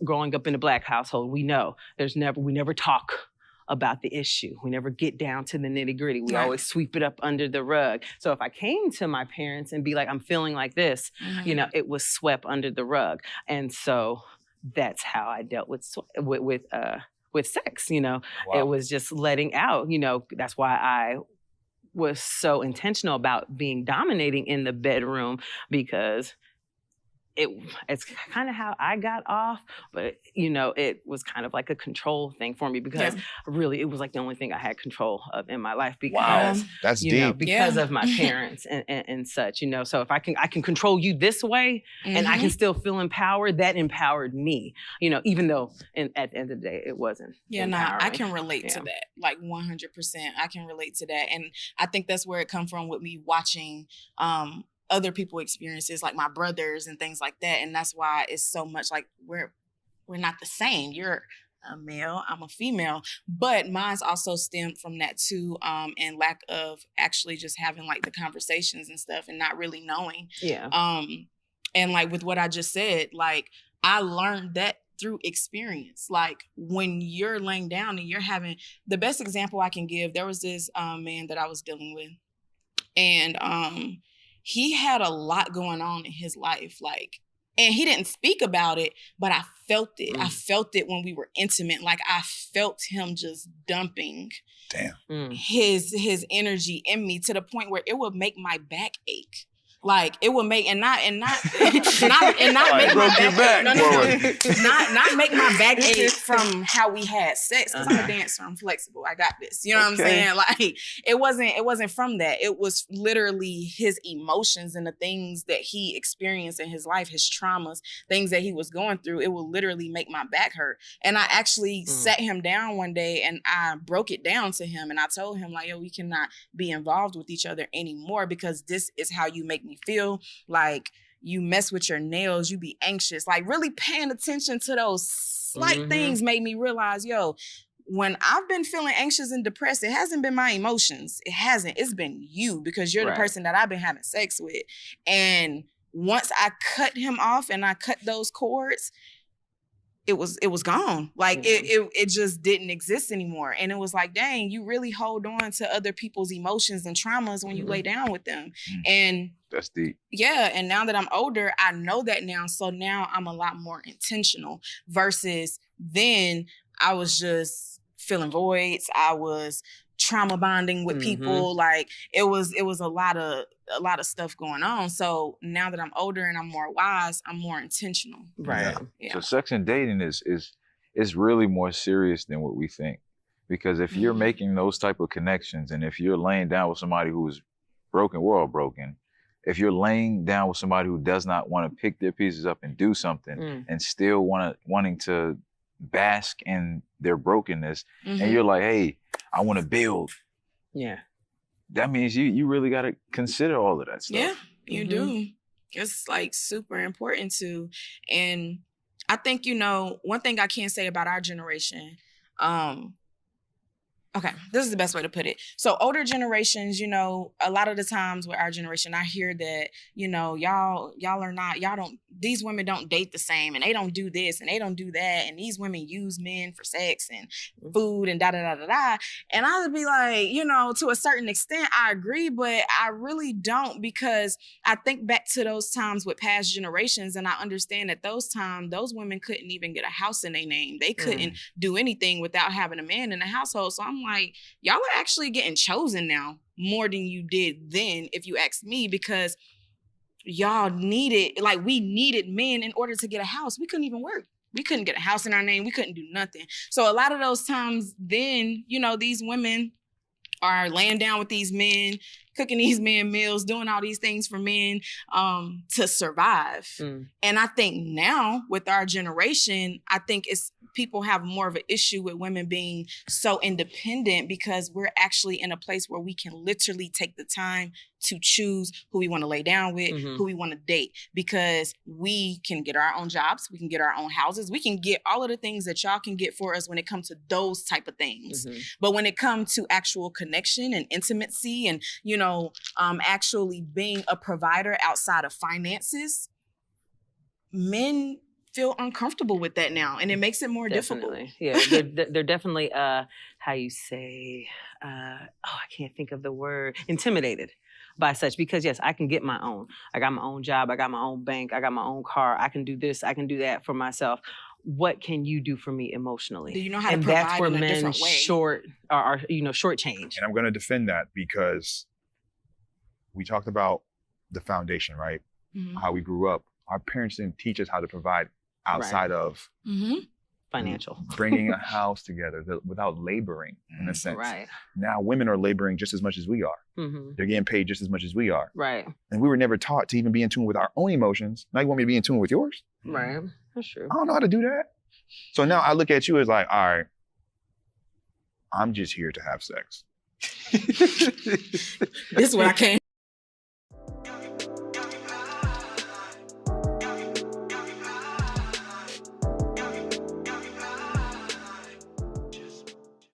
growing up in a Black household, we know we never talk about the issue. We never get down to the nitty gritty. We always sweep it up under the rug. So if I came to my parents and be like, I'm feeling like this, it was swept under the rug. And so that's how I dealt with sex, Wow. It was just letting out, that's why I was so intentional about being dominating in the bedroom, because it's kind of how I got off, but it was kind of like a control thing for me, because really it was like the only thing I had control of in my life, because that's deep. Because of my parents and such, so if I can control you this way and I can still feel empowered, that empowered me, even though at the end of the day it wasn't. I can relate to that, like 100%. I can relate to that, and I think that's where it come from with me watching other people experiences, like my brothers and things like that. And that's why it's so much like we're not the same. You're a male, I'm a female, but mine's also stemmed from that too, and lack of actually just having like the conversations and stuff and not really knowing. And like with what I just said, like I learned that through experience. Like when you're laying down and you're having, the best example I can give, there was this man that I was dealing with, and he had a lot going on in his life, and he didn't speak about it, but I felt it. I felt it when we were intimate. Like I felt him just dumping his energy in me to the point where it would make my back ache. Like it would make not make my back not make my back ache from how we had sex, because I'm a dancer, I'm flexible, I got this. You know what I'm saying? Like it wasn't from that. It was literally his emotions and the things that he experienced in his life, his traumas, things that he was going through. It would literally make my back hurt. And I actually sat him down one day and I broke it down to him, and I told him like, yo, we cannot be involved with each other anymore, because this is how you make me feel. Like you mess with your nails, you be anxious. Like really paying attention to those slight things made me realize, yo, when I've been feeling anxious and depressed, it hasn't been my emotions. It hasn't. It's been you, because you're the person that I've been having sex with. And once I cut him off and I cut those cords, it was gone. Like it just didn't exist anymore. And it was like, dang, you really hold on to other people's emotions and traumas when you lay down with them. And that's deep. Yeah. And now that I'm older, I know that now. So now I'm a lot more intentional, versus then I was just filling voids. I was trauma bonding with people. Like it was a lot of stuff going on. So now that I'm older and I'm more wise, I'm more intentional. Right. Yeah. So sex and dating is really more serious than what we think. Because if you're making those type of connections, and if you're laying down with somebody who is broken, we're all broken. If you're laying down with somebody who does not want to pick their pieces up and do something, and still wanting to bask in their brokenness, and you're like, hey, I want to build. Yeah. That means you really got to consider all of that stuff. Yeah, you do. It's like super important to. And I think, one thing I can say about our generation, okay, this is the best way to put it. So older generations, a lot of the times with our generation, I hear that, these women don't date the same, and they don't do this and they don't do that. And these women use men for sex and food and da-da-da-da-da. And I would be like, to a certain extent, I agree, but I really don't, because I think back to those times with past generations, and I understand that those women couldn't even get a house in their name. They couldn't do anything without having a man in the household. So I'm like, y'all are actually getting chosen now more than you did then, if you ask me, because we needed men in order to get a house. We couldn't even work. We couldn't get a house in our name. We couldn't do nothing. So a lot of those times then, these women are laying down with these men, cooking these men meals, doing all these things for men to survive. And I think now with our generation, I think people have more of an issue with women being so independent, because we're actually in a place where we can literally take the time to choose who we want to lay down with, who we want to date, because we can get our own jobs, we can get our own houses, we can get all of the things that y'all can get for us when it comes to those type of things. But when it comes to actual connection and intimacy and, actually being a provider outside of finances, men feel uncomfortable with that now, and it makes it more difficult. Yeah, they're definitely how you say I can't think of the word, intimidated by such, because yes, I can get my own. I got my own job, I got my own bank, I got my own car, I can do this, I can do that for myself. What can you do for me emotionally? Do you know how to provide in a different way? Shortchange. And I'm going to defend that because we talked about the foundation, right? How we grew up. Our parents didn't teach us how to provide outside of financial. Bringing a house together without laboring, in a sense. Right. Now women are laboring just as much as we are. They're getting paid just as much as we are. Right. And we were never taught to even be in tune with our own emotions. Now you want me to be in tune with yours? Right. That's true. I don't know how to do that. So now I look at you as like, all right, I'm just here to have sex. This is what I came